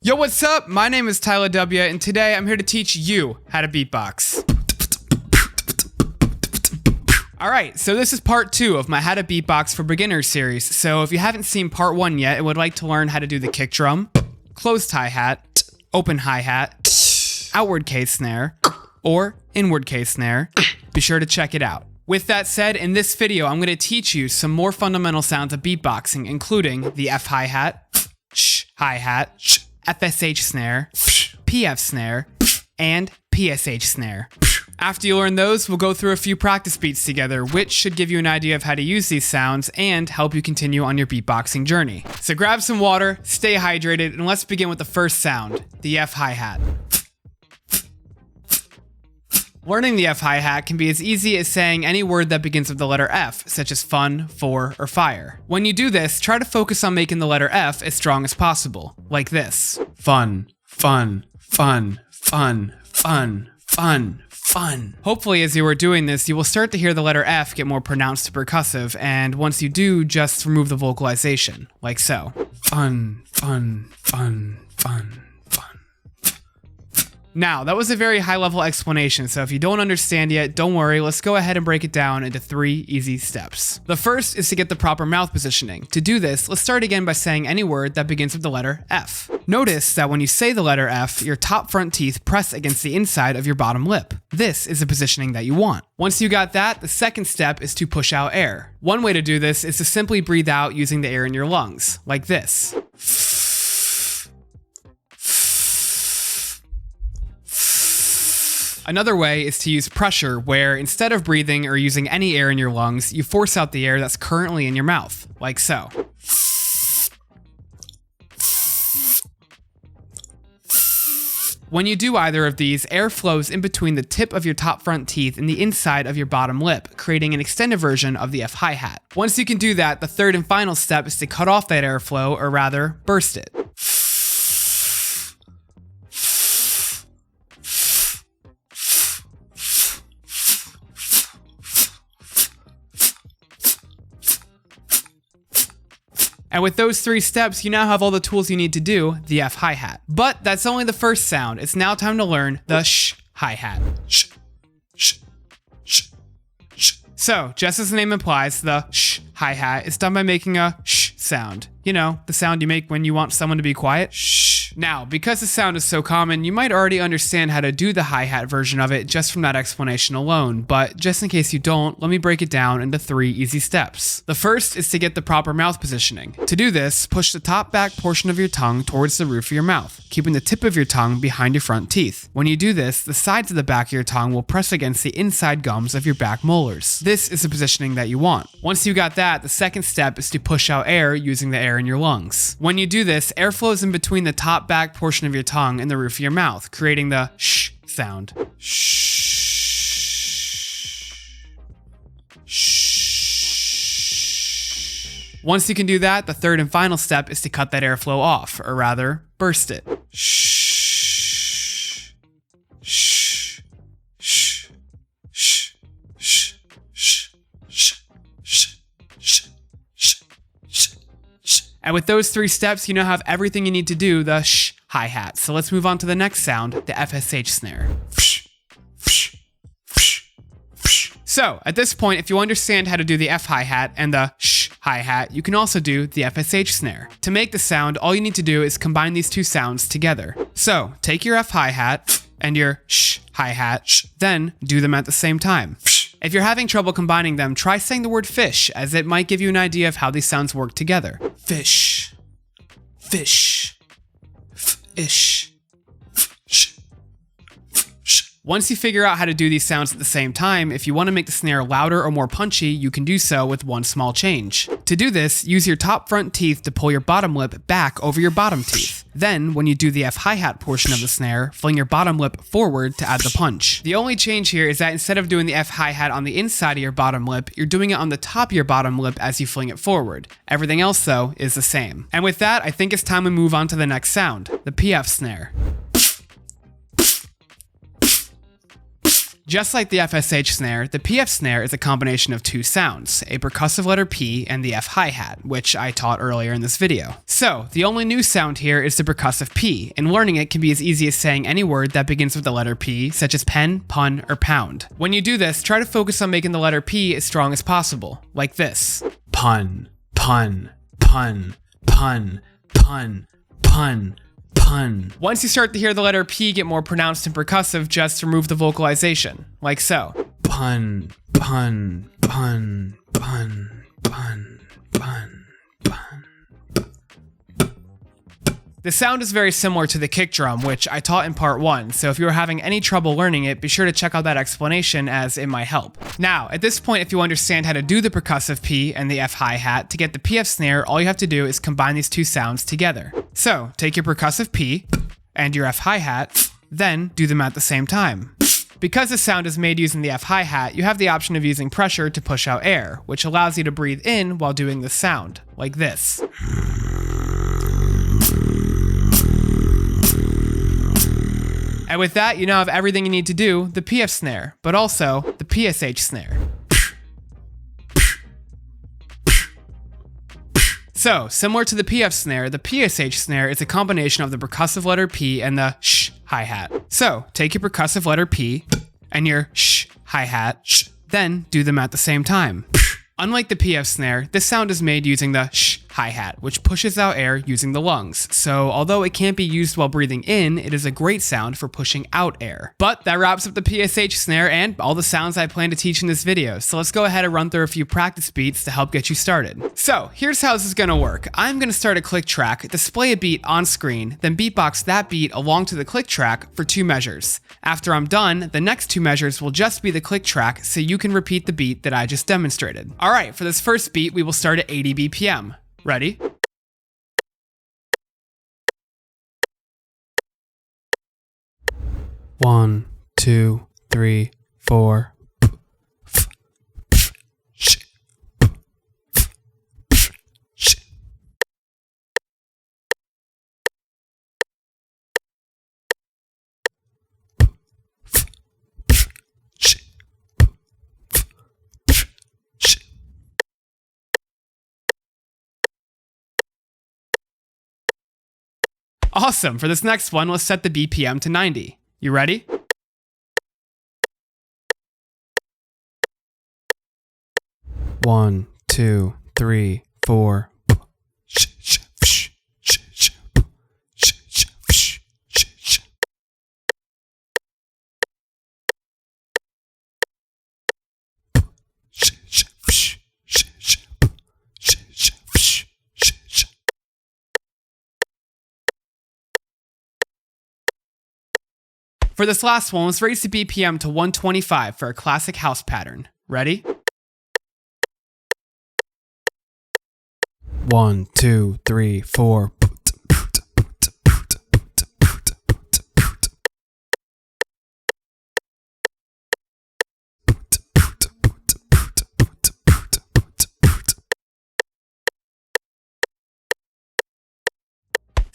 Yo, what's up? My name is Tyler W, and today I'm here to teach you how to beatbox. Alright, so this is part 2 of my How to Beatbox for Beginners series. So if you haven't seen part 1 yet and would like to learn how to do the kick drum, closed hi-hat, open hi-hat, outward case snare, or inward case snare, be sure to check it out. With that said, in this video I'm going to teach you some more fundamental sounds of beatboxing, including the F hi-hat, sh hi-hat, FSH snare, PF snare, and PSH snare. After you learn those, we'll go through a few practice beats together, which should give you an idea of how to use these sounds and help you continue on your beatboxing journey. So grab some water, stay hydrated, and let's begin with the first sound, the F hi-hat. Learning the F hi-hat can be as easy as saying any word that begins with the letter F, such as fun, for, or fire. When you do this, try to focus on making the letter F as strong as possible, like this. Fun, fun, fun, fun, fun, fun, fun. Hopefully, as you are doing this, you will start to hear the letter F get more pronounced and percussive, and once you do, just remove the vocalization, like so. Fun, fun, fun, fun. Now, that was a very high-level explanation, so if you don't understand yet, don't worry, let's go ahead and break it down into 3 easy steps. The first is to get the proper mouth positioning. To do this, let's start again by saying any word that begins with the letter F. Notice that when you say the letter F, your top front teeth press against the inside of your bottom lip. This is the positioning that you want. Once you got that, the second step is to push out air. One way to do this is to simply breathe out using the air in your lungs, like this. Another way is to use pressure, where instead of breathing or using any air in your lungs, you force out the air that's currently in your mouth, like so. When you do either of these, air flows in between the tip of your top front teeth and the inside of your bottom lip, creating an extended version of the F hi-hat. Once you can do that, the third and final step is to cut off that airflow, or rather, burst it. And with those 3 steps, you now have all the tools you need to do the F hi-hat. But that's only the first sound. It's now time to learn the sh hi-hat. Sh, sh, sh, sh. So, just as the name implies, the sh hi-hat is done by making a sh sound. You know, the sound you make when you want someone to be quiet. Shh. Now, because the sound is so common, you might already understand how to do the hi-hat version of it just from that explanation alone, but just in case you don't, let me break it down into 3 easy steps. The first is to get the proper mouth positioning. To do this, push the top back portion of your tongue towards the roof of your mouth, keeping the tip of your tongue behind your front teeth. When you do this, the sides of the back of your tongue will press against the inside gums of your back molars. This is the positioning that you want. Once you got that, the second step is to push out air using the air in your lungs. When you do this, air flows in between the top back portion of your tongue and the roof of your mouth, creating the sh sound. Shh. Shh. Once you can do that, the third and final step is to cut that airflow off, or rather, burst it. Shh. Shh. Shh. Shh. Shh. Shh. Shh. Shh. Shh. And with those 3 steps, you now have everything you need to do the sh hi-hat. So let's move on to the next sound, the FSH snare. So at this point, if you understand how to do the F hi-hat and the sh hi-hat, you can also do the FSH snare. To make the sound, all you need to do is combine these 2 sounds together. So take your F hi-hat and your sh hi-hat, then do them at the same time. If you're having trouble combining them, try saying the word fish, as it might give you an idea of how these sounds work together. Fish, fish, ish. Once you figure out how to do these sounds at the same time, if you want to make the snare louder or more punchy, you can do so with one small change. To do this, use your top front teeth to pull your bottom lip back over your bottom teeth. Then, when you do the F hi-hat portion of the snare, fling your bottom lip forward to add the punch. The only change here is that instead of doing the F hi-hat on the inside of your bottom lip, you're doing it on the top of your bottom lip as you fling it forward. Everything else, though, is the same. And with that, I think it's time we move on to the next sound, the PF snare. Just like the FSH snare, the PF snare is a combination of two sounds, a percussive letter P and the F hi-hat, which I taught earlier in this video. So, the only new sound here is the percussive P, and learning it can be as easy as saying any word that begins with the letter P, such as pen, pun, or pound. When you do this, try to focus on making the letter P as strong as possible, like this. Pun, pun, pun, pun, pun, pun, pun. Once you start to hear the letter P get more pronounced and percussive, just remove the vocalization, like so. Pun, pun, pun, pun, pun, pun, pun. The sound is very similar to the kick drum, which I taught in part 1, so if you are having any trouble learning it, be sure to check out that explanation as it might help. Now, at this point, if you understand how to do the percussive P and the F hi-hat, to get the PF snare, all you have to do is combine these two sounds together. So, take your percussive P and your F hi-hat, then do them at the same time. Because the sound is made using the F hi-hat, you have the option of using pressure to push out air, which allows you to breathe in while doing the sound, like this. And with that, you now have everything you need to do the PF snare, but also the PSH snare. So, similar to the PF snare, the PSH snare is a combination of the percussive letter P and the sh hi-hat. So, take your percussive letter P and your sh hi-hat, then do them at the same time. Unlike the PF snare, this sound is made using the sh hi-hat, which pushes out air using the lungs. So although it can't be used while breathing in, it is a great sound for pushing out air. But that wraps up the PSH snare and all the sounds I plan to teach in this video. So let's go ahead and run through a few practice beats to help get you started. So here's how this is gonna work. I'm gonna start a click track, display a beat on screen, then beatbox that beat along to the click track for 2 measures. After I'm done, the next 2 measures will just be the click track so you can repeat the beat that I just demonstrated. Alright, for this first beat, we will start at 80 BPM. Ready? One, two, three, four. Awesome, for this next one, let's set the BPM to 90. You ready? One, two, three, four. For this last one, let's raise the BPM to 125 for a classic house pattern. Ready? 1, 2, 3, 4.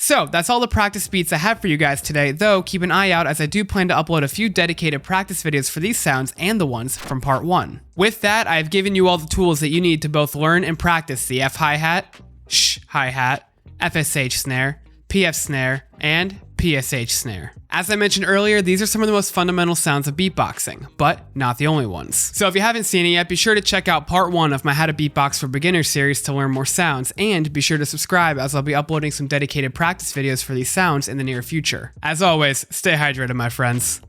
So that's all the practice beats I have for you guys today, though keep an eye out as I do plan to upload a few dedicated practice videos for these sounds and the ones from part 1. With that, I've given you all the tools that you need to both learn and practice the F hi-hat, sh hi-hat, FSH snare, PF snare, and PSH snare. As I mentioned earlier, these are some of the most fundamental sounds of beatboxing, but not the only ones. So if you haven't seen it yet, be sure to check out part 1 of my How to Beatbox for Beginners series to learn more sounds, and be sure to subscribe as I'll be uploading some dedicated practice videos for these sounds in the near future. As always, stay hydrated, my friends.